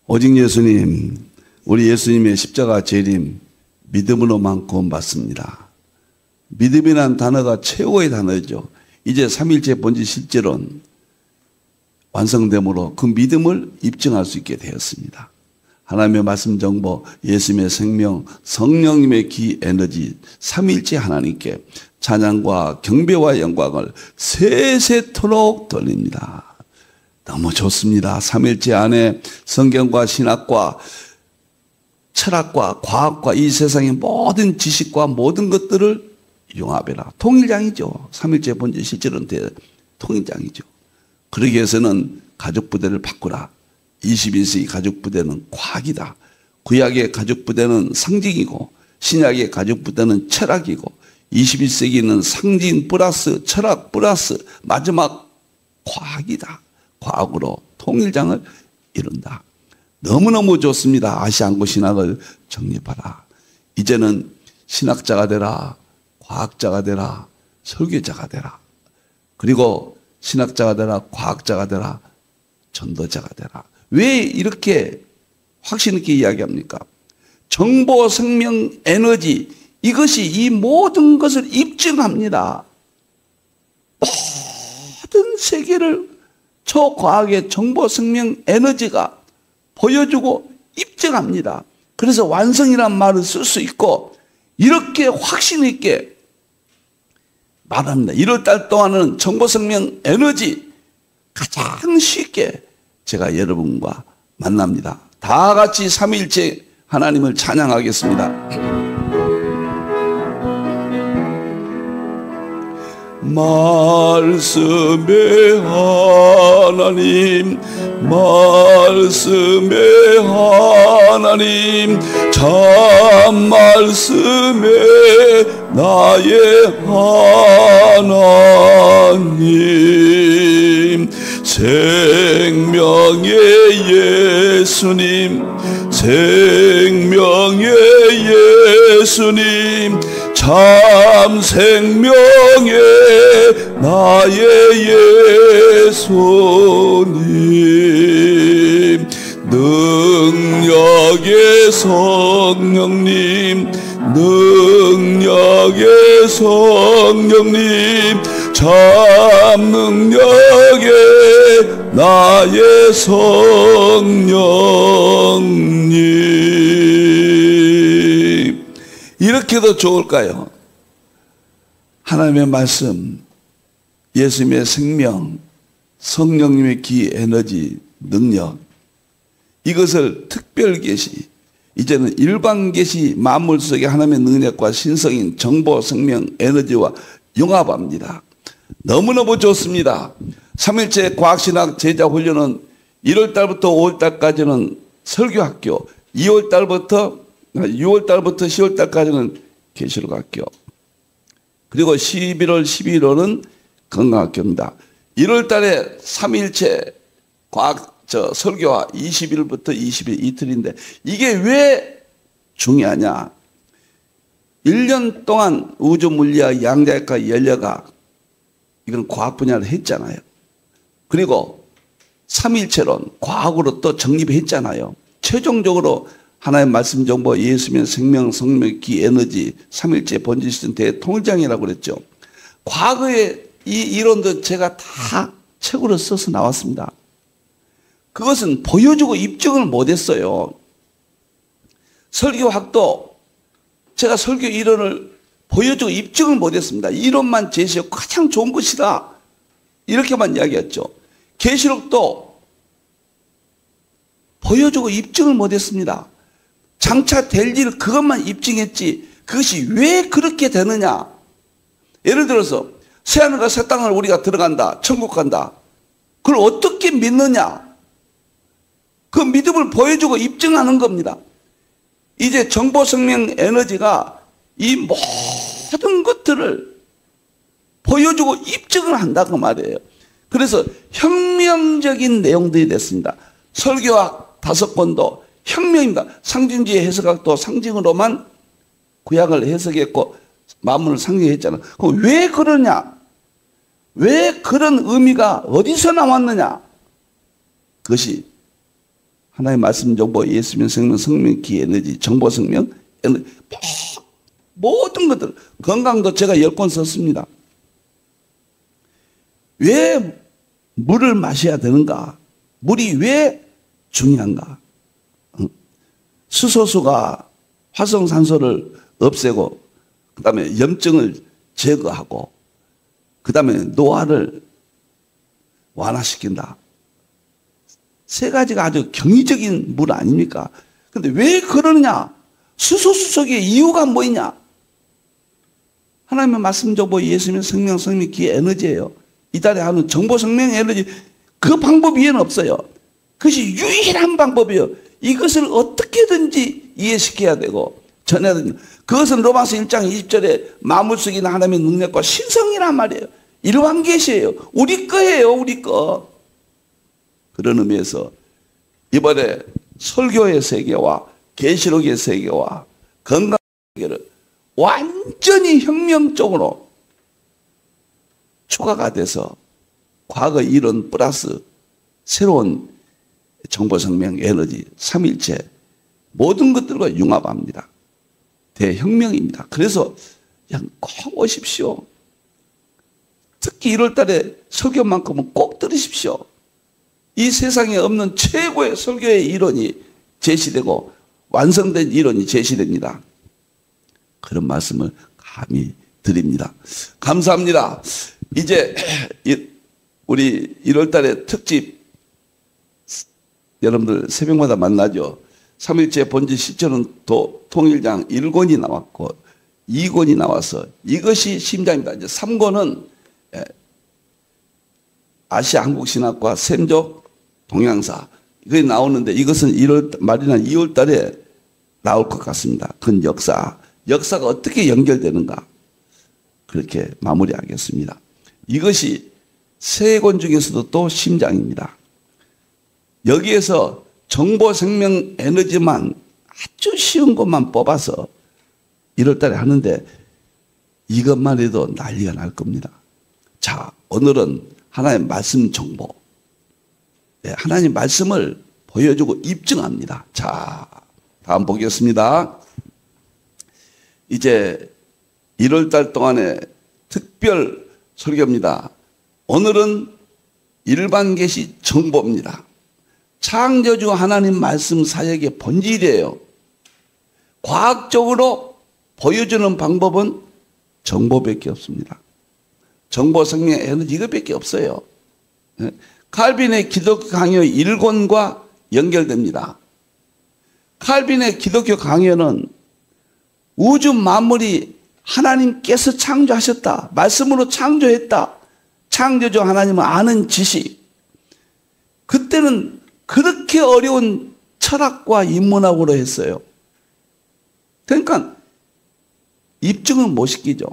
오직 예수님, 우리 예수님의 십자가 재림 믿음으로만 구원받습니다. 믿음이란 단어가 최고의 단어죠. 이제 삼일째 본질 실제론 완성됨으로 그 믿음을 입증할 수 있게 되었습니다. 하나님의 말씀 정보, 예수님의 생명, 성령님의 기 에너지, 삼일째 하나님께 찬양과 경배와 영광을 세세토록 돌립니다. 너무 좋습니다. 삼일째 안에 성경과 신학과 철학과 과학과 이 세상의 모든 지식과 모든 것들을 융합해라. 통일장이죠. 삼일째 본질 실제로는 통일장이죠. 그러기 위해서는 가족부대를 바꾸라. 21세기 가족부대는 과학이다. 구약의 가족부대는 상징이고 신약의 가족부대는 철학이고 21세기는 상징 플러스 철학 플러스 마지막 과학이다. 과학으로 통일장을 이룬다. 너무너무 좋습니다. 아시안고 신학을 정립하라. 이제는 신학자가 되라. 과학자가 되라. 설교자가 되라. 그리고 신학자가 되라. 과학자가 되라. 전도자가 되라. 왜 이렇게 확신 있게 이야기합니까? 정보, 생명, 에너지 이것이 이 모든 것을 입증합니다. 모든 세계를 초과학의 정보, 생명, 에너지가 보여주고 입증합니다. 그래서 완성이란 말을 쓸 수 있고 이렇게 확신 있게 말합니다. 1월달 동안은 정보, 생명, 에너지 가장 쉽게 제가 여러분과 만납니다. 다 같이 삼위일체 하나님을 찬양하겠습니다. 말씀의 하나님, 말씀의 하나님, 참 말씀의 나의 하나님, 생명의 예수님, 생명의 예수님, 참 생명의 나의 예수님, 능력의 성령님, 능력의 성령님, 참 능력의 나의 성령님. 이렇게도 좋을까요? 하나님의 말씀, 예수님의 생명, 성령님의 기 에너지, 능력, 이것을 특별 계시, 이제는 일반 계시 만물 속에 하나님의 능력과 신성인 정보, 생명, 에너지와 융합합니다. 너무너무 좋습니다. 3일째 과학신학 제자훈련은 1월달부터 5월달까지는 설교학교, 6월달부터 10월달까지는 계시록학교, 그리고 11월, 12월은 건강학교입니다. 1월달에 3일째 과학 설교와 20일부터 20일 이틀인데 이게 왜 중요하냐? 1년 동안 우주 물리학, 양자역학, 연력학 이건 과학 분야를 했잖아요. 그리고 3일체론 과학으로 또 정립했잖아요. 최종적으로 하나의 말씀 정보, 예수면 생명, 성령, 기, 에너지, 3일체 본질시스템 대통일장이라고 그랬죠. 과거의 이 이론도 제가 다 책으로 써서 나왔습니다. 그것은 보여주고 입증을 못했어요. 설교학도 제가 설교 이론을 보여주고 입증을 못했습니다. 이론만 제시하고 가장 좋은 것이다 이렇게만 이야기했죠. 계시록도 보여주고 입증을 못했습니다. 장차 될 일 그것만 입증했지 그것이 왜 그렇게 되느냐. 예를 들어서 새하늘과 새 땅을 우리가 들어간다, 천국 간다, 그걸 어떻게 믿느냐. 그 믿음을 보여주고 입증하는 겁니다. 이제 정보, 생명, 에너지가 이 모든 것들을 보여주고 입증을 한다고 말이에요. 그래서 혁명적인 내용들이 됐습니다. 설교학 5권도 혁명입니다. 상징주의 해석학도 상징으로만 구약을 해석했고 만물을 상징했잖아. 그럼 왜 그러냐? 왜 그런 의미가 어디서 나왔느냐? 그것이 하나의 말씀 정보, 예수면 생명, 성령, 기, 에너지, 정보, 생명, 에너지, 모든 것들, 건강도 제가 10권 썼습니다. 왜 물을 마셔야 되는가? 물이 왜 중요한가? 수소수가 활성산소를 없애고, 그 다음에 염증을 제거하고, 그 다음에 노화를 완화시킨다. 세 가지가 아주 경이적인 물 아닙니까? 근데 왜 그러느냐? 수소수 속에 이유가 뭐냐? 하나님의 말씀 정보, 예수님 생명, 성령, 기, 에너지예요. 이달에 하는 정보, 생명, 에너지, 그 방법 위에는 없어요. 그것이 유일한 방법이에요. 이것을 어떻게든지 이해시켜야 되고 전해야 됩니다. 그것은 로마서 1장 20절에 만물 속에 있는 하나님의 능력과 신성이란 말이에요. 일왕계시예요. 우리 거예요. 우리 거. 그런 의미에서 이번에 설교의 세계와 계시록의 세계와 건강 세계를 완전히 혁명적으로 추가가 돼서 과거 이론 플러스 새로운 정보, 생명, 에너지, 삼일체 모든 것들과 융합합니다. 대혁명입니다. 그래서 그냥 꼭 오십시오. 특히 1월 달에 설교만큼은 꼭 들으십시오. 이 세상에 없는 최고의 설교의 이론이 제시되고 완성된 이론이 제시됩니다. 그런 말씀을 감히 드립니다. 감사합니다. 이제 우리 1월 달에 특집 여러분들 새벽마다 만나죠. 3일째 본질 실천은 통일장 1권이 나왔고 2권이 나와서 이것이 심장입니다. 이제 3권은 아시아 한국신학과 샘족 동양사 이것이 나오는데 이것은 1월 말이나 2월 달에 나올 것 같습니다. 그건 역사가 어떻게 연결되는가 그렇게 마무리하겠습니다. 이것이 세 권 중에서도 또 심장입니다. 여기에서 정보, 생명, 에너지만 아주 쉬운 것만 뽑아서 1월 달에 하는데 이것만 해도 난리가 날 겁니다. 자, 오늘은 하나님의 말씀 정보. 네, 하나님 말씀을 보여주고 입증합니다. 자, 다음 보겠습니다. 이제 1월 달 동안에 특별 설교입니다. 오늘은 일반 계시 정보입니다. 창조주 하나님 말씀 사역의 본질이에요. 과학적으로 보여주는 방법은 정보밖에 없습니다. 정보, 생명, 에너지 이것밖에 없어요. 칼빈의 기독교 강요 1권과 연결됩니다. 칼빈의 기독교 강요는 우주 만물이 하나님께서 창조하셨다. 말씀으로 창조했다. 창조주 하나님을 아는 지식. 그때는 그렇게 어려운 철학과 인문학으로 했어요. 그러니까 입증은 못 시키죠.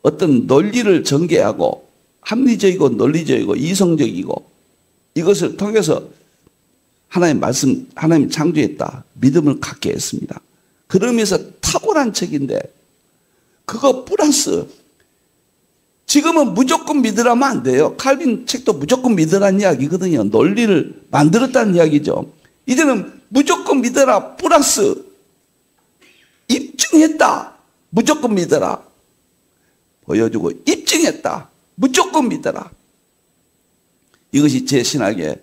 어떤 논리를 전개하고 합리적이고 논리적이고 이성적이고 이것을 통해서 하나님 말씀, 하나님 창조했다. 믿음을 갖게 했습니다. 그러면서 탁월한 책인데 그거 플러스 지금은 무조건 믿으라면 안 돼요. 칼빈 책도 무조건 믿으라는 이야기거든요. 논리를 만들었다는 이야기죠. 이제는 무조건 믿어라 플러스 입증했다. 무조건 믿어라. 보여주고 입증했다. 무조건 믿어라. 이것이 제 신학의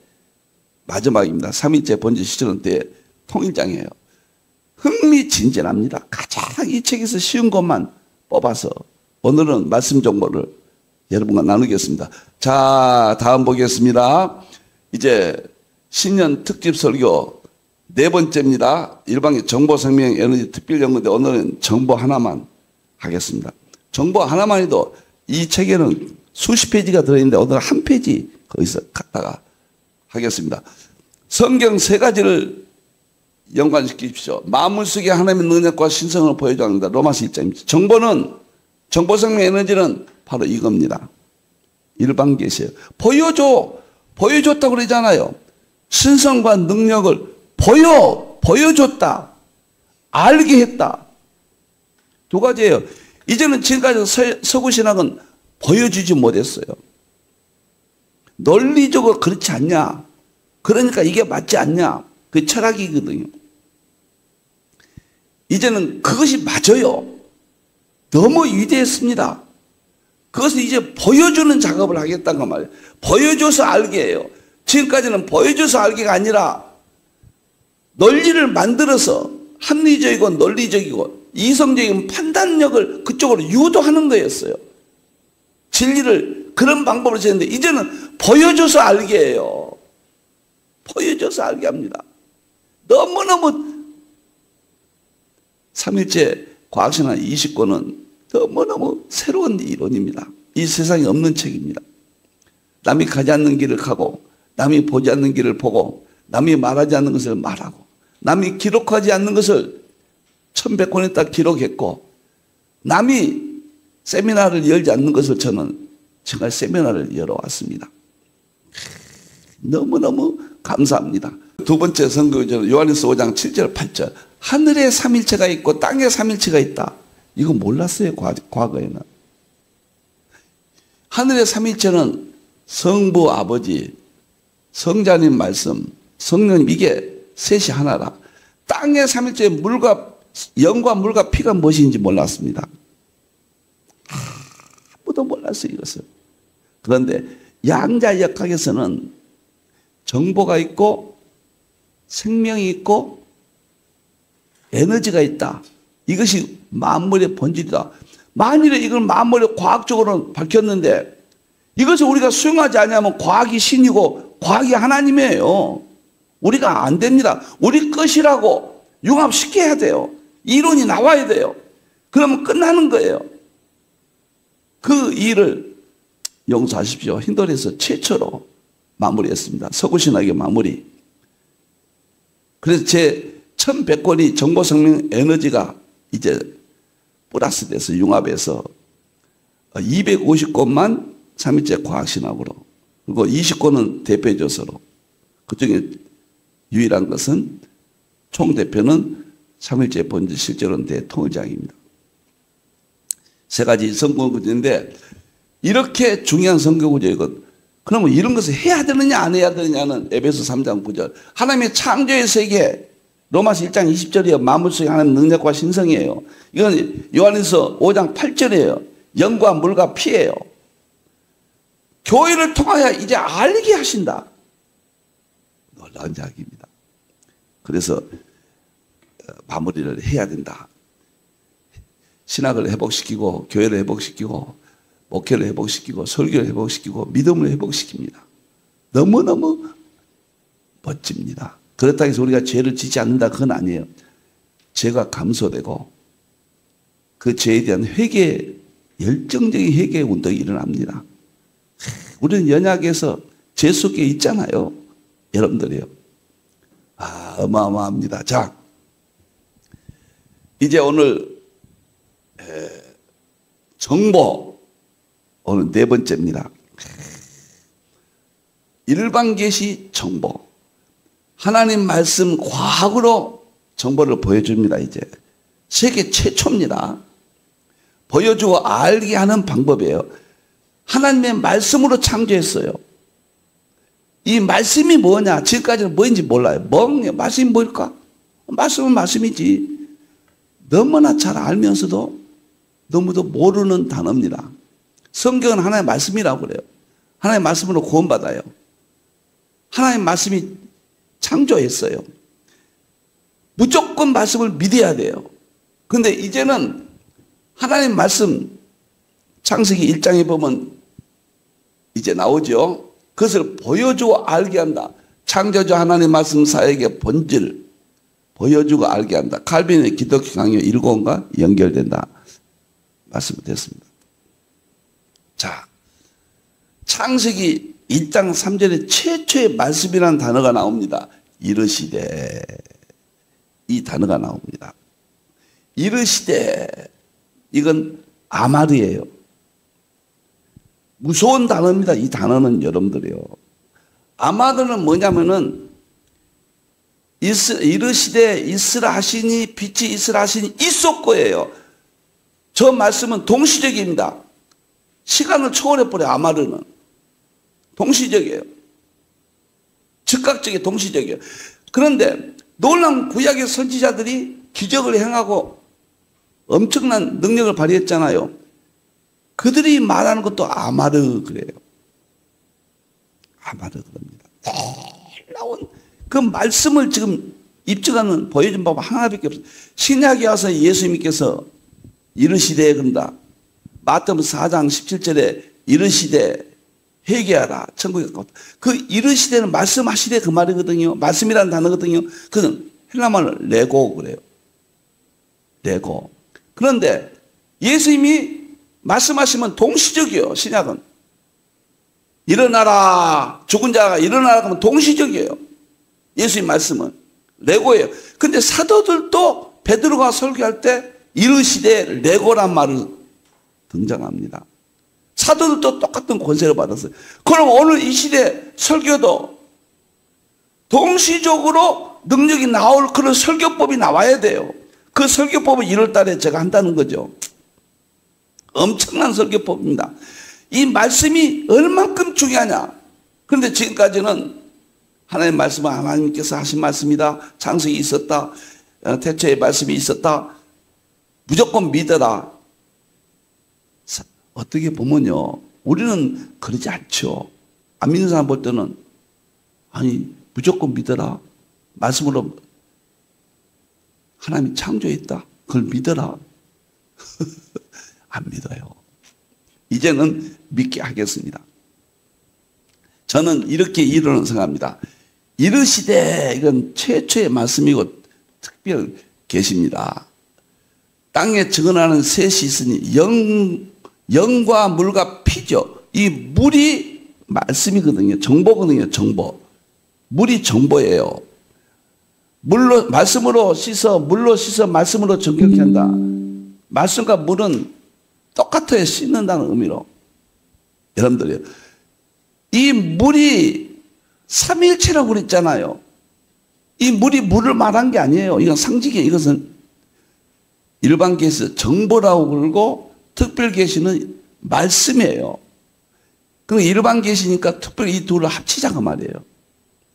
마지막입니다. 3일째 본질 시절은 때 통일장이에요. 흥미진진합니다. 가장 이 책에서 쉬운 것만 뽑아서 오늘은 말씀 정보를 여러분과 나누겠습니다. 자, 다음 보겠습니다. 이제 신년 특집 설교 네 번째입니다. 일방의 정보, 생명, 에너지 특별 연구인데 오늘은 정보 하나만 하겠습니다. 정보 하나만 해도 이 책에는 수십 페이지가 들어있는데 오늘 한 페이지 거기서 갖다가 하겠습니다. 성경 세 가지를 연관시키십시오. 만물 속에 하나님의 능력과 신성을 보여줍니다. 로마서 1장입니다. 정보, 생명, 에너지는 바로 이겁니다. 일반 계시예요. 보여줬다고 그러잖아요. 신성과 능력을 보여줬다. 알게 했다. 두 가지예요. 이제는 지금까지 서구신학은 보여주지 못했어요. 논리적으로 그렇지 않냐. 그러니까 이게 맞지 않냐. 그 철학이거든요. 이제는 그것이 맞아요. 너무 위대했습니다. 그것을 이제 보여주는 작업을 하겠다는 거 말이에요. 보여줘서 알게 해요. 지금까지는 보여줘서 알게가 아니라 논리를 만들어서 합리적이고 논리적이고 이성적인 판단력을 그쪽으로 유도하는 거였어요. 진리를 그런 방법으로 했는데 이제는 보여줘서 알게 해요. 보여줘서 알게 합니다. 너무너무 삼일체 과학신화 20권은 너무너무 새로운 이론입니다. 이 세상에 없는 책입니다. 남이 가지 않는 길을 가고 남이 보지 않는 길을 보고 남이 말하지 않는 것을 말하고 남이 기록하지 않는 것을 1100권에다 기록했고 남이 세미나를 열지 않는 것을 저는 정말 세미나를 열어왔습니다. 너무너무 감사합니다. 두 번째 선교제는 요한일서 5장 7절 8절 하늘에 삼일체가 있고 땅에 삼일체가 있다. 이거 몰랐어요. 과거에는. 하늘의 삼일체는 성부 아버지, 성자님 말씀, 성령님 이게 셋이 하나라. 땅의 삼일체 물과 영과 물과 피가 무엇인지 몰랐습니다. 아무도 몰랐어요. 이것을. 그런데 양자역학에서는 정보가 있고 생명이 있고 에너지가 있다. 이것이 만물의 본질이다. 만일에 이걸 만물의 과학적으로 밝혔는데 이것을 우리가 수용하지 않으면 과학이 신이고 과학이 하나님이에요. 우리가 안 됩니다. 우리 것이라고 융합시켜야 돼요. 이론이 나와야 돼요. 그러면 끝나는 거예요. 그 일을 용서하십시오. 힌돌에서 최초로 마무리했습니다. 서구신학의 마무리. 그래서 제 1100권이 정보생명 에너지가 이제 플러스 돼서 융합해서 250권만 삼일째 과학신학으로 그리고 20권은 대표조서로 그중에 유일한 것은 총대표는 삼일째 본질 실제로는 대통일장입니다. 세 가지 선거구조인데 이렇게 중요한 선거구조이거든. 그러면 이런 것을 해야 되느냐 안 해야 되느냐는 에베소 3장 9절 하나님의 창조의 세계 로마서 1장 20절이에요. 만물 속에 하나님의 능력과 신성이에요. 이건 요한일서 5장 8절이에요. 영과 물과 피예요. 교회를 통하여 이제 알게 하신다. 놀라운 이야기입니다. 그래서 마무리를 해야 된다. 신학을 회복시키고 교회를 회복시키고 목회를 회복시키고 설교를 회복시키고 믿음을 회복시킵니다. 너무너무 멋집니다. 그렇다고 해서 우리가 죄를 짓지 않는다 그건 아니에요. 죄가 감소되고 그 죄에 대한 회개, 열정적인 회개 운동이 일어납니다. 우리는 연약해서 죄 속에 있잖아요. 여러분들이요. 어마어마합니다. 자, 이제 오늘 정보 오늘 네 번째입니다. 일반 계시 정보. 하나님 말씀 과학으로 정보를 보여줍니다. 이제 세계 최초입니다. 보여주고 알게 하는 방법이에요. 하나님의 말씀으로 창조했어요. 이 말씀이 뭐냐? 지금까지는 뭐인지 몰라요. 말씀이 뭘까? 말씀은 말씀이지. 너무나 잘 알면서도 너무도 모르는 단어입니다. 성경은 하나님의 말씀이라고 그래요. 하나님의 말씀으로 구원받아요. 하나님의 말씀이 창조했어요. 무조건 말씀을 믿어야 돼요. 근데 이제는 하나님 말씀 창세기 1장에 보면 이제 나오죠. 그것을 보여주고 알게 한다. 창조주 하나님 말씀 사역의 본질 보여주고 알게 한다. 칼빈의 기독교 강요 1권과 연결된다. 말씀드렸습니다. 자, 창세기 1장 3절에 최초의 말씀이라는 단어가 나옵니다. 이르시되 이 단어가 나옵니다. 이르시되 이건 아말이에요. 무서운 단어입니다. 이 단어는 여러분들이요. 아마드는 뭐냐면은 이르시되 있으라 하시니 빛이 있으라 하시니 있었고예요. 저 말씀은 동시적입니다. 시간을 초월해버려. 아마르는 동시적이에요. 즉각적인 동시적이에요. 그런데 놀라운 구약의 선지자들이 기적을 행하고 엄청난 능력을 발휘했잖아요. 그들이 말하는 것도 아마르 그래요. 아마르 그럽니다. 놀라운 그 말씀을 지금 입증하는 보여준 법 하나밖에 없어요. 신약에 와서 예수님께서 이르시되 그런다. 마태복음 4장 17절에 이르시되 회개하라 천국에 가깝다. 그 이르시되는 말씀하시되 그 말이거든요. 말씀이라는 단어거든요. 그는 헬라말로 레고 그래요. 레고. 그런데 예수님이 말씀하시면 동시적이에요. 신약은 일어나라 죽은 자가 일어나라 하면 동시적이에요. 예수님 말씀은 레고예요. 근데 사도들도 베드로가 설교할 때 이르시되 레고란 말을 등장합니다. 사도들도 똑같은 권세를 받았어요. 그럼 오늘 이 시대 설교도 동시적으로 능력이 나올 그런 설교법이 나와야 돼요. 그 설교법을 1월 달에 제가 한다는 거죠. 엄청난 설교법입니다. 이 말씀이 얼만큼 중요하냐. 그런데 지금까지는 하나님의 말씀은 하나님께서 하신 말씀이다. 창세기 있었다. 태초에 말씀이 있었다. 무조건 믿어라. 어떻게 보면요. 우리는 그러지 않죠. 안 믿는 사람 볼 때는 아니 무조건 믿어라. 말씀으로 하나님이 창조했다. 그걸 믿어라. 안 믿어요. 이제는 믿게 하겠습니다. 저는 이렇게 이론을 생각합니다. 이르시되 이건 최초의 말씀이고 특별 계십니다. 땅에 증언하는 셋이 있으니 영과 물과 피죠. 이 물이 말씀이거든요. 정보거든요. 정보. 물이 정보예요. 물로 말씀으로 씻어 물로 씻어 말씀으로 정결케 한다. 말씀과 물은 똑같아요. 씻는다는 의미로. 여러분들이요. 이 물이 삼위일체라고 그랬잖아요. 이 물이 물을 말한 게 아니에요. 이건 상징이에요. 이것은 일반 계시 정보라고 그러고 특별 계시는 말씀이에요. 그럼 일반 계시니까 특별 이 둘을 합치자 그 말이에요.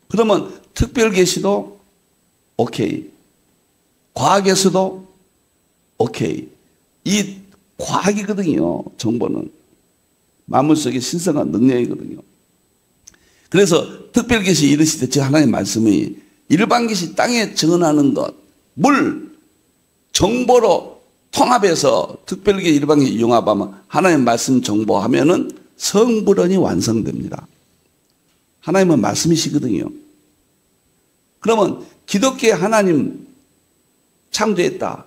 그러면 특별 계시도 오케이. 과학에서도 오케이. 이 과학이거든요. 정보는. 만물 속의 신성한 능력이거든요. 그래서 특별 계시 이르시되 즉 하나님의 말씀이 일반 계시 땅에 증언하는 것, 물, 정보로 통합해서 특별 계시 일반 계시 융합하면 하나님의 말씀 정보하면은 성불원이 완성됩니다. 하나님은 말씀이시거든요. 그러면 기독교의 하나님 창조했다.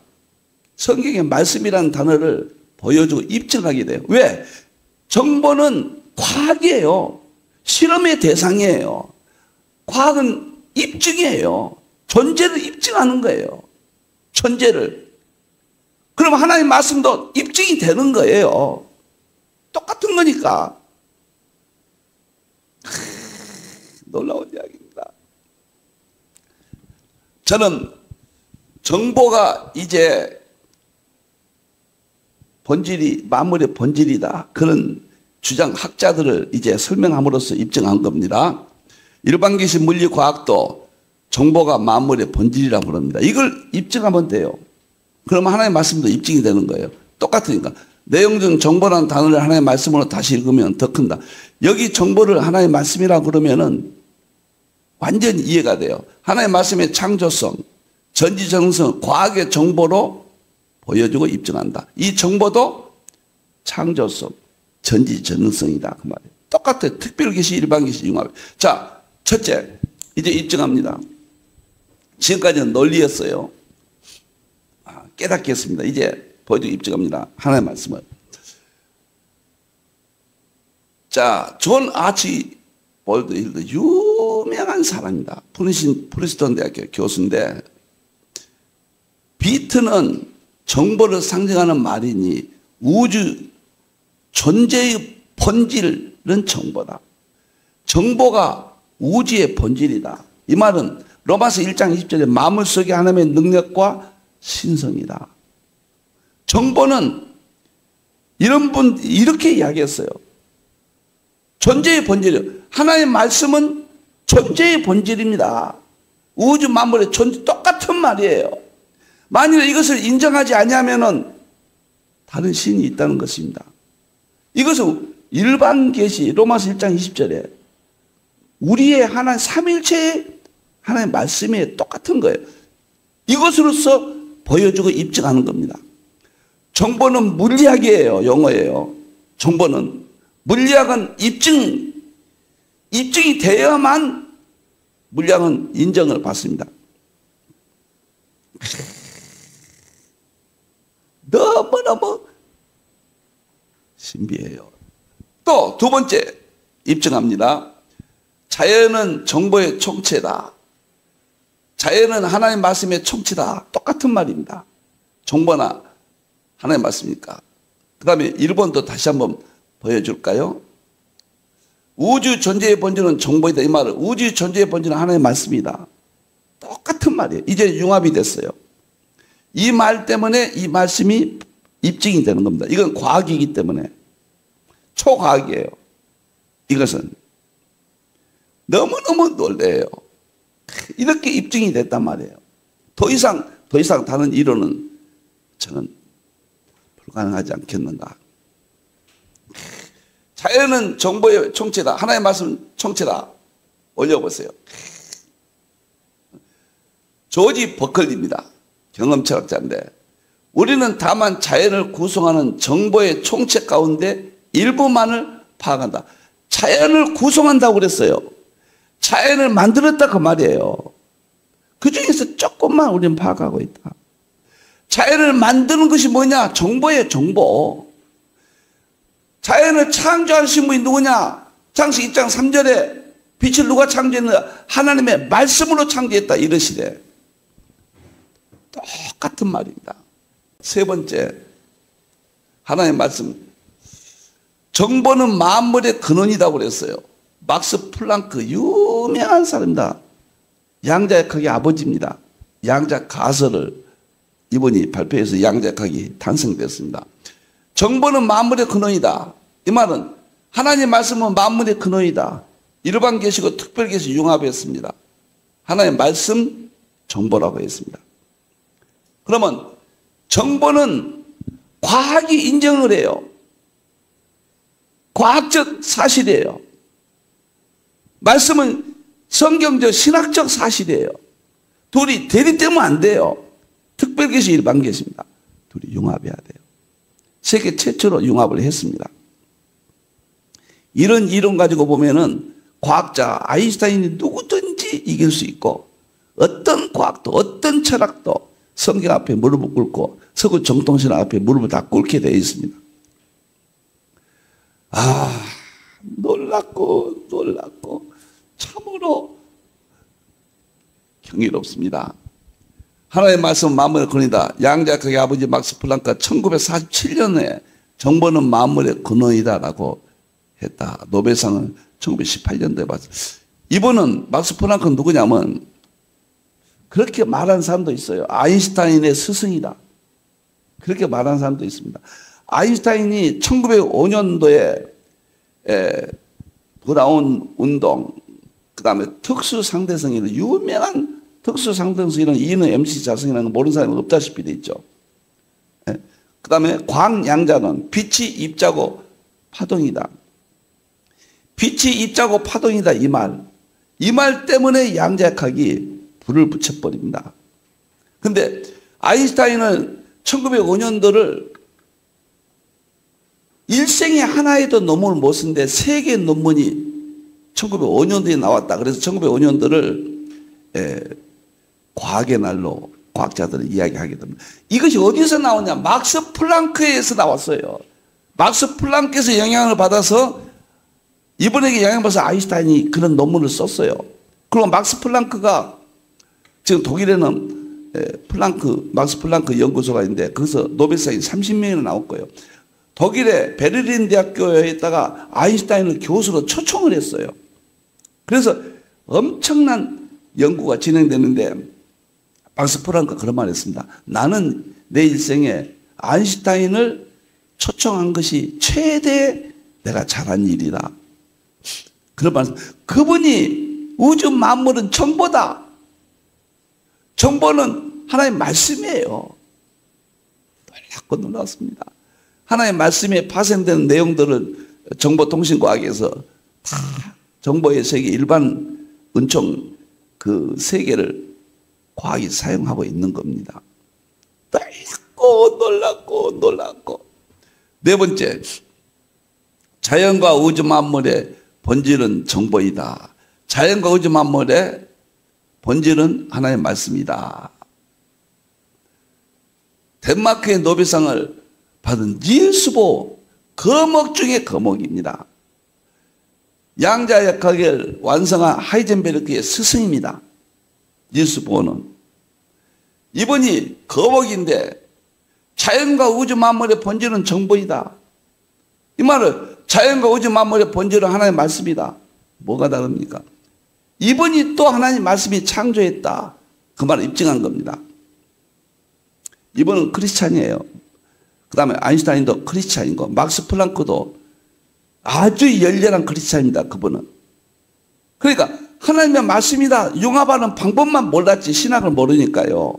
성경의 말씀이라는 단어를 보여주고 입증하게 돼요. 왜? 정보는 과학이에요. 실험의 대상이에요. 과학은 입증이에요. 존재를 입증하는 거예요. 존재를. 그럼 하나님 말씀도 입증이 되는 거예요. 똑같은 거니까. 놀라운 이야기입니다. 저는 정보가 이제 본질이 만물의 본질이다. 그런 주장 학자들을 이제 설명함으로써 입증한 겁니다. 일반 계시 물리과학도 정보가 만물의 본질이라고 그럽니다. 이걸 입증하면 돼요. 그러면 하나님의 말씀도 입증이 되는 거예요. 똑같으니까. 내용적 정보라는 단어를 하나님의 말씀으로 다시 읽으면 더 큰다. 여기 정보를 하나님의 말씀이라고 그러면은 완전히 이해가 돼요. 하나님의 말씀의 창조성, 전지전능성, 과학의 정보로 보여주고 입증한다. 이 정보도 창조성, 전지전능성이다. 그 말이에요. 똑같아요. 특별계시, 일반계시, 융합. 자, 첫째, 이제 입증합니다. 지금까지는 논리였어요. 깨닫겠습니다. 이제 보여주고 입증합니다. 하나님의 말씀을. 자, 존 아치볼드 힐드 유명한 사람입니다. 프린스턴 대학교 교수인데 비트는 정보를 상징하는 말이니 우주 존재의 본질은 정보다. 정보가 우주의 본질이다. 이 말은 로마서 1장 20절에 만물 속에 하나님의 능력과 신성이다. 정보는 이런 분 이렇게 이야기했어요. 존재의 본질이요. 하나님의 말씀은 존재의 본질입니다. 우주 만물의 존재 똑같은 말이에요. 만일 이것을 인정하지 아니하면은 다른 신이 있다는 것입니다. 이것은 일반 계시 로마서 1장 20절에 우리의 하나님 삼일체의 하나님의 말씀이 똑같은 거예요. 이것으로서 보여주고 입증하는 겁니다. 정보는 물리학이에요. 용어예요. 정보는. 물리학은 입증이 되어야만 물리학은 인정을 받습니다. 너무너무 신비해요. 또 두 번째 입증합니다. 자연은 정보의 총체다. 자연은 하나님의 말씀의 총체다. 똑같은 말입니다. 정보나 하나님의 말씀이니까. 그 다음에 1번도 다시 한번 보여줄까요? 우주 존재의 본질은 정보이다. 이 말은 우주 존재의 본질은 하나님의 말씀이다. 똑같은 말이에요. 이제 융합이 됐어요. 이 말 때문에 이 말씀이 입증이 되는 겁니다. 이건 과학이기 때문에 초과학이에요. 이것은 너무너무 놀래요. 이렇게 입증이 됐단 말이에요. 더 이상 다른 이론은 저는 불가능하지 않겠는가. 자연은 정보의 총체다. 하나님의 말씀 총체다. 올려보세요. 조지 버클리입니다. 경험철학자인데 우리는 다만 자연을 구성하는 정보의 총체 가운데 일부만을 파악한다. 자연을 구성한다고 그랬어요. 자연을 만들었다 그 말이에요. 그 중에서 조금만 우리는 파악하고 있다. 자연을 만드는 것이 뭐냐? 정보예요. 정보. 자연을 창조하신 분이 누구냐? 창세기 1장 3절에 빛을 누가 창조했느냐? 하나님의 말씀으로 창조했다 이러시래. 똑같은 말입니다. 세 번째, 하나님의 말씀. 정보는 만물의 근원이라고 그랬어요. 막스 플랑크 유명한 사람입니다. 양자역학의 아버지입니다. 양자 가설을 이분이 발표해서 양자역학이 탄생됐습니다. 정보는 만물의 근원이다. 이 말은 하나님의 말씀은 만물의 근원이다. 일반 계시고 특별 계시 융합했습니다. 하나님의 말씀, 정보라고 했습니다. 그러면 정보는 과학이 인정을 해요. 과학적 사실이에요. 말씀은 성경적 신학적 사실이에요. 둘이 대립되면 안 돼요. 특별 계시, 일반 계시입니다. 둘이 융합해야 돼요. 세계 최초로 융합을 했습니다. 이런 이론 가지고 보면은 과학자 아인슈타인이 누구든지 이길 수 있고 어떤 과학도 어떤 철학도 성경 앞에 무릎을 꿇고 서구 정통신학 앞에 무릎을 다 꿇게 되어 있습니다. 놀랍고 참으로 경이롭습니다. 하나님의 말씀은 만물의 근원이다. 양자역학의 아버지 막스 플랑크가 1947년에 정보는 만물의 근원이다라고 했다. 노벨상은 1918년도에 받았어요. 이분은 막스 플랑크는 누구냐면 그렇게 말하는 사람도 있어요. 아인슈타인의 스승이다. 그렇게 말하는 사람도 있습니다. 아인슈타인이 1905년도에 브라운 운동, 그 다음에 특수상대성이라는 유명한 특수상대성이라는 E는 MC 자성이라는 거 모르는 사람은 없다시피 돼 있죠. 그 다음에 광양자는 빛이 입자고 파동이다. 빛이 입자고 파동이다 이 말 때문에 양자역학이 불을 붙여버립니다. 근데 아인슈타인은 1905년도를 일생에 하나에도 논문을 못 쓴데 세 개의 논문이 1905년도에 나왔다. 그래서 1905년도를 과학의 날로 과학자들은 이야기하게 됩니다. 이것이 어디서 나오냐? 막스 플랑크에서 나왔어요. 막스 플랑크에서 영향을 받아서 이분에게 영향을 받아서 아인슈타인이 그런 논문을 썼어요. 그리고 막스 플랑크가 지금 독일에는 막스 플랑크 연구소가 있는데 거기서 노벨상이 30명이나 나올 거예요. 독일의 베를린 대학교에 있다가 아인슈타인을 교수로 초청을 했어요. 그래서 엄청난 연구가 진행되는데 막스 플랑크가 그런 말을 했습니다. 나는 내 일생에 아인슈타인을 초청한 것이 최대 내가 잘한 일이다. 그런 말씀. 그분이 우주 만물은 정보다. 정보는 하나님의 말씀이에요. 놀랍고 놀랐습니다. 하나님의 말씀에 파생되는 내용들을 정보통신과학에서 다 정보의 세계 일반 은총 그 세계를 과학이 사용하고 있는 겁니다. 놀랍고. 네 번째, 자연과 우주 만물의 본질은 정보이다. 자연과 우주 만물의 본질은 하나님의 말씀이다. 덴마크의 노벨상을 받은 니일스 보어, 거목 중에 거목입니다. 양자역학을 완성한 하이젠베르크의 스승입니다. 니일스 보어는. 이분이 거목인데 자연과 우주 만물의 본질은 정보이다. 이 말은 자연과 우주 만물의 본질은 하나님의 말씀이다. 뭐가 다릅니까? 이분이 또 하나님 말씀이 창조했다. 그 말을 입증한 겁니다. 이분은 크리스찬이에요. 그 다음에 아인슈타인도 크리스찬이고 막스 플랑크도 아주 열렬한 크리스찬입니다. 그분은. 그러니까 하나님의 말씀이다. 융합하는 방법만 몰랐지 신학을 모르니까요.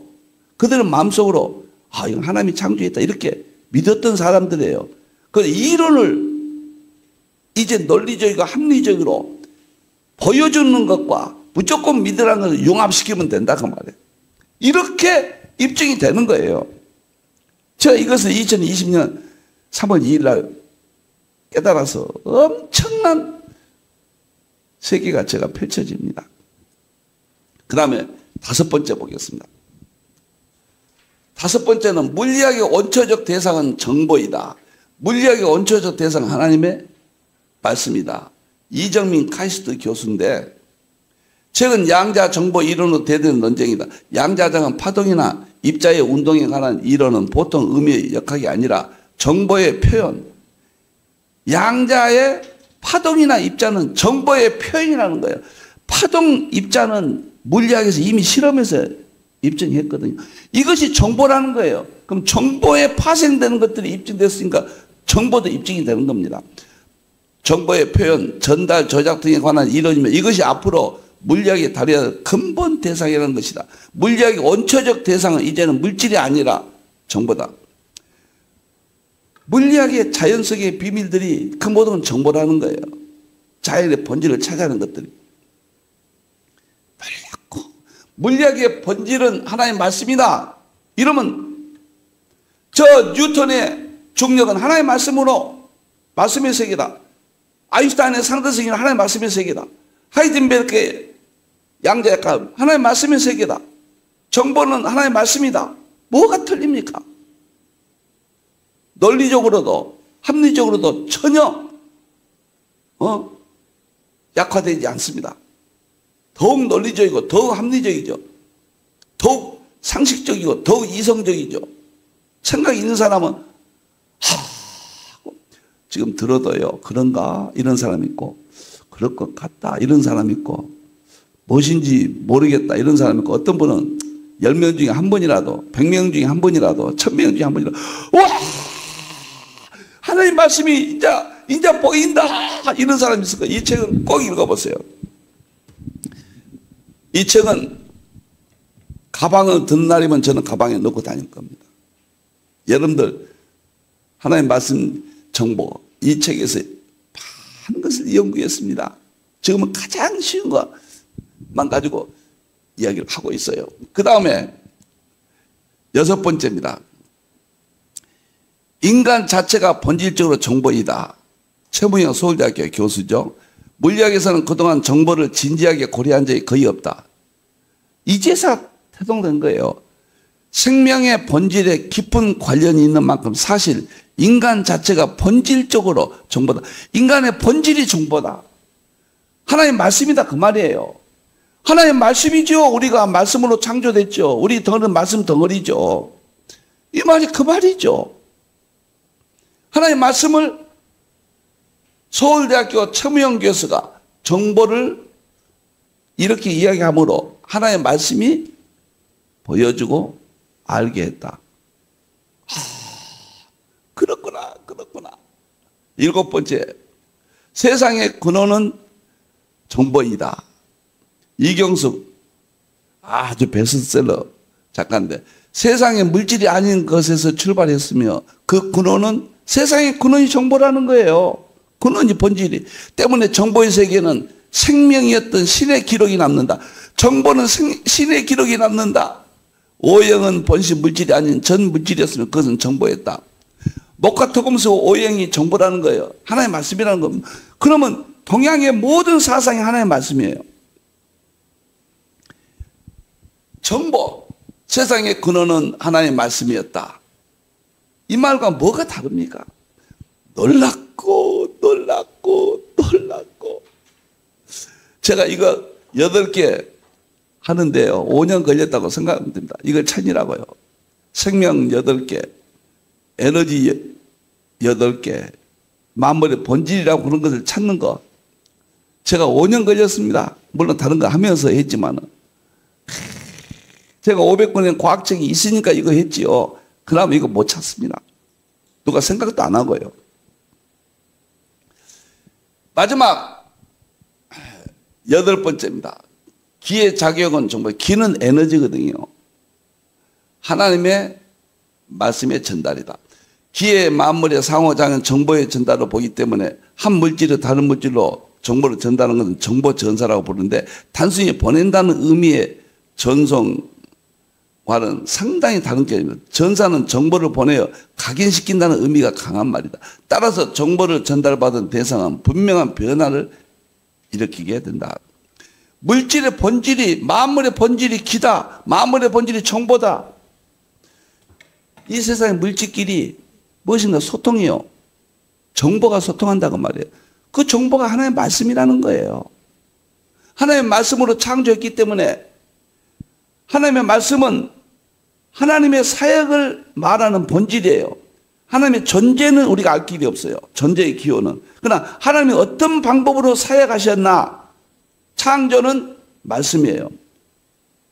그들은 마음속으로 이거 하나님이 창조했다 이렇게 믿었던 사람들이에요. 그 이론을 이제 논리적이고 합리적으로 보여주는 것과 무조건 믿으라는 것을 융합시키면 된다 그 말이에요. 이렇게 입증이 되는 거예요. 제가 이것을 2020년 3월 2일 날 깨달아서 엄청난 세계가 제가 펼쳐집니다. 그 다음에 다섯 번째 보겠습니다. 다섯 번째는 물리학의 원초적 대상은 정보이다. 물리학의 원초적 대상은 하나님의 말씀이다. 이정민 카이스트 교수인데 최근 양자 정보 이론으로 대두된 논쟁이다. 양자장은 파동이나 입자의 운동에 관한 이론은 보통 의미의 역학이 아니라 정보의 표현. 양자의 파동이나 입자는 정보의 표현이라는 거예요. 파동 입자는 물리학에서 이미 실험해서 입증했거든요. 이것이 정보라는 거예요. 그럼 정보에 파생되는 것들이 입증됐으니까 정보도 입증이 되는 겁니다. 정보의 표현, 전달, 조작 등에 관한 이론이면 이것이 앞으로 물리학이 다뤄야 할 근본 대상이라는 것이다. 물리학의 원초적 대상은 이제는 물질이 아니라 정보다. 물리학의 자연 속의 비밀들이 그 모든 건 정보라는 거예요. 자연의 본질을 찾아내는 것들이. 물리학의 본질은 하나님의 말씀이다. 이러면 저 뉴턴의 중력은 하나님의 말씀으로 말씀의 세계다. 아인슈타인의 상대성이 하나님의 말씀의 세계다. 하이젠베르크의 양자역학 하나님의 말씀의 세계다. 정보는 하나님의 말씀이다. 뭐가 틀립니까? 논리적으로도 합리적으로도 전혀 약화되지 않습니다. 더욱 논리적이고 더욱 합리적이죠. 더욱 상식적이고 더욱 이성적이죠. 생각이 있는 사람은 지금 들어도요 그런가 이런 사람 있고 그럴 것 같다 이런 사람 있고 무엇인지 모르겠다 이런 사람 있고 어떤 분은 10명 중에 한 번이라도 100명 중에 한 번이라도 1000명 중에 한 번이라도 와 하나님 말씀이 이제 보인다 이런 사람이 있을 거예요. 이 책은 꼭 읽어보세요. 이 책은 가방을 든 날이면 저는 가방에 넣고 다닐 겁니다. 여러분들 하나님 말씀 정보 이 책에서 많은 것을 연구했습니다. 지금은 가장 쉬운 것만 가지고 이야기를 하고 있어요. 그 다음에 여섯 번째입니다. 인간 자체가 본질적으로 정보이다. 최무영 서울대학교 교수죠. 물리학에서는 그동안 정보를 진지하게 고려한 적이 거의 없다. 이제서 태동된 거예요. 생명의 본질에 깊은 관련이 있는 만큼 사실 인간 자체가 본질적으로 정보다. 인간의 본질이 정보다. 하나님 말씀이다 그 말이에요. 하나님 말씀이죠. 우리가 말씀으로 창조됐죠. 우리 덩어리는 말씀 덩어리죠. 이 말이 그 말이죠. 하나님 말씀을 서울대학교 최무영 교수가 정보를 이렇게 이야기함으로 하나님의 말씀이 보여주고 알게 했다. 그렇구나. 일곱 번째, 세상의 근원은 정보이다. 이경숙 아주 베스트셀러 작가인데 세상의 물질이 아닌 것에서 출발했으며 그 근원은 세상의 근원이 정보라는 거예요. 근원이 본질이 때문에 정보의 세계는 생명이었던 신의 기록이 남는다. 정보는 신의 기록이 남는다. 오형은 본시 물질이 아닌 전 물질이었으면 그것은 정보였다. 목화 토금수 오형이 정보라는 거예요. 하나의 말씀이라는 겁니다. 그러면 동양의 모든 사상이 하나의 말씀이에요. 정보, 세상의 근원은 하나의 말씀이었다. 이 말과 뭐가 다릅니까? 놀랍고 놀랍고 놀랍고. 제가 이거 8개 하는데요 5년 걸렸다고 생각하면 됩니다. 이걸 찾으라고요. 생명 8개, 에너지 8개, 만물의 본질이라고 그런 것을 찾는 거 제가 5년 걸렸습니다. 물론 다른 거 하면서 했지만 제가 500권의 과학책이 있으니까 이거 했지요. 그러면 이거 못 찾습니다. 누가 생각도 안 하고요. 마지막 8번째입니다. 기의 작용은 정말 기는 에너지거든요. 하나님의 말씀의 전달이다. 기의 만물의 상호작용 정보의 전달을 보기 때문에 한 물질이 다른 물질로 정보를 전달하는 것은 정보 전사라고 부르는데 단순히 보낸다는 의미의 전송과는 상당히 다른 개념입니다. 전사는 정보를 보내어 각인시킨다는 의미가 강한 말이다. 따라서 정보를 전달받은 대상은 분명한 변화를 일으키게 된다. 물질의 본질이 만물의 본질이 기다. 만물의 본질이 정보다. 이 세상의 물질끼리 무엇인가 소통이요. 정보가 소통한다고 말이에요. 그 정보가 하나의 말씀이라는 거예요. 하나님의 말씀으로 창조했기 때문에 하나님의 말씀은 하나님의 사역을 말하는 본질이에요. 하나님의 존재는 우리가 알 길이 없어요. 존재의 기호는. 그러나 하나님이 어떤 방법으로 사역하셨나? 창조는 말씀이에요.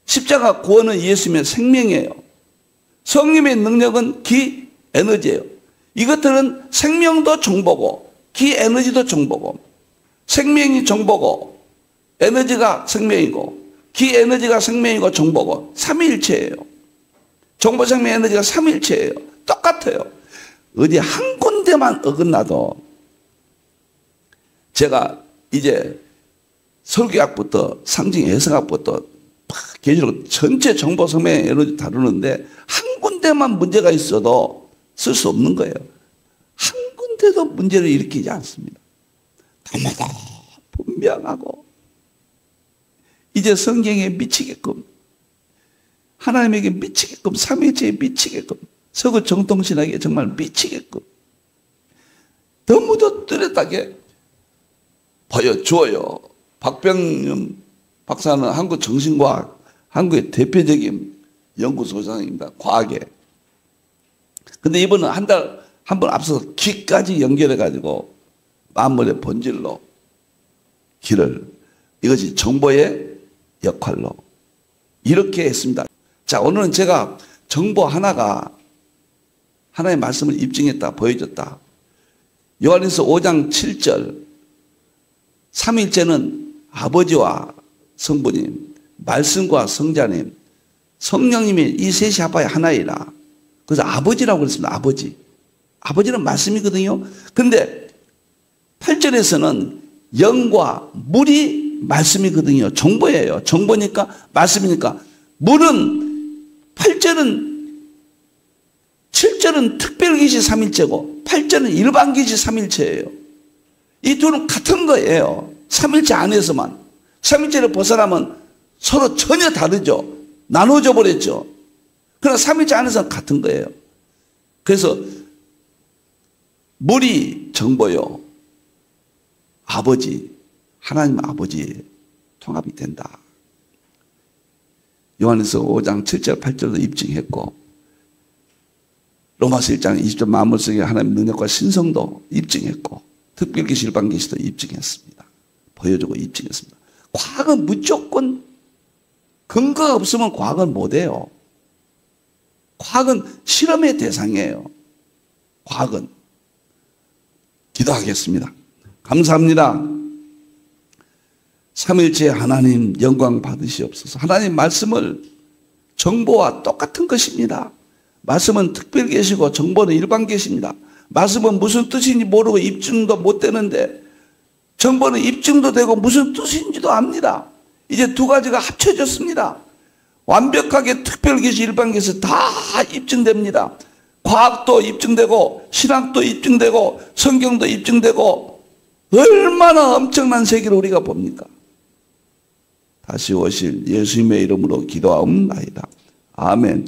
십자가 구원은 예수님의 생명이에요. 성령의 능력은 기 에너지예요. 이것들은 생명도 정보고 기 에너지도 정보고 생명이 정보고 에너지가 생명이고 기 에너지가 생명이고 정보고 삼위일체예요. 정보 생명 에너지가 삼위일체예요. 똑같아요. 어디 한 군데만 어긋나도 제가 이제 설계학부터 상징 해석학부터 계시록 전체 정보 생명 에너지 다루는데 한 군데만 문제가 있어도 쓸 수 없는 거예요. 한 군데도 문제를 일으키지 않습니다. 다마다 분명하고 이제 성경에 미치게끔 하나님에게 미치게끔 삼위일체에 미치게끔 서구 정통신학에 정말 미치게끔 너무도 뚜렷하게 보여주어요. 박병윤 박사는 한국 정신과학 한국의 대표적인 연구소장입니다. 과학에. 근데 이번은 한 번 앞서서 기까지 연결해가지고 만물의 본질로 기를 이것이 정보의 역할로 이렇게 했습니다. 자, 오늘은 제가 정보 하나가 하나의 말씀을 입증했다, 보여줬다. 요한일서 5장 7절 삼위일체는 아버지와 성부님, 말씀과 성자님, 성령님이 이 셋이 합하여 하나이라. 그래서 아버지라고 그랬습니다. 아버지. 아버지는 말씀이거든요. 그런데 8절에서는 영과 물이 말씀이거든요. 정보예요. 정보니까 말씀이니까 물은 7절은 특별기시 삼일체고 8절은 일반기시 삼일체예요. 이 둘은 같은 거예요. 삼일체 안에서만. 삼일체를 벗어나면 서로 전혀 다르죠. 나눠져 버렸죠. 그러나 삼일체 안에서는 같은 거예요. 그래서 물이 정보요. 아버지, 하나님 아버지의 통합이 된다. 요한일서 5장 7절 8절도 입증했고 로마서 1장 20절 만물 속에 하나님의 능력과 신성도 입증했고 특별계시 일반계시도 입증했습니다. 보여주고 입증했습니다. 과학은 무조건 근거가 없으면 과학은 못해요. 과학은 실험의 대상이에요. 과학은. 기도하겠습니다. 감사합니다. 삼일째 하나님 영광 받으시옵소서. 하나님 말씀을 정보와 똑같은 것입니다. 말씀은 특별 계시고 정보는 일반 계십니다. 말씀은 무슨 뜻인지 모르고 입증도 못 되는데 정보는 입증도 되고 무슨 뜻인지도 압니다. 이제 두 가지가 합쳐졌습니다. 완벽하게 특별 계시, 일반 계시 다 입증됩니다. 과학도 입증되고 신학도 입증되고 성경도 입증되고 얼마나 엄청난 세계를 우리가 봅니까? 다시 오실 예수님의 이름으로 기도하옵나이다. 아멘.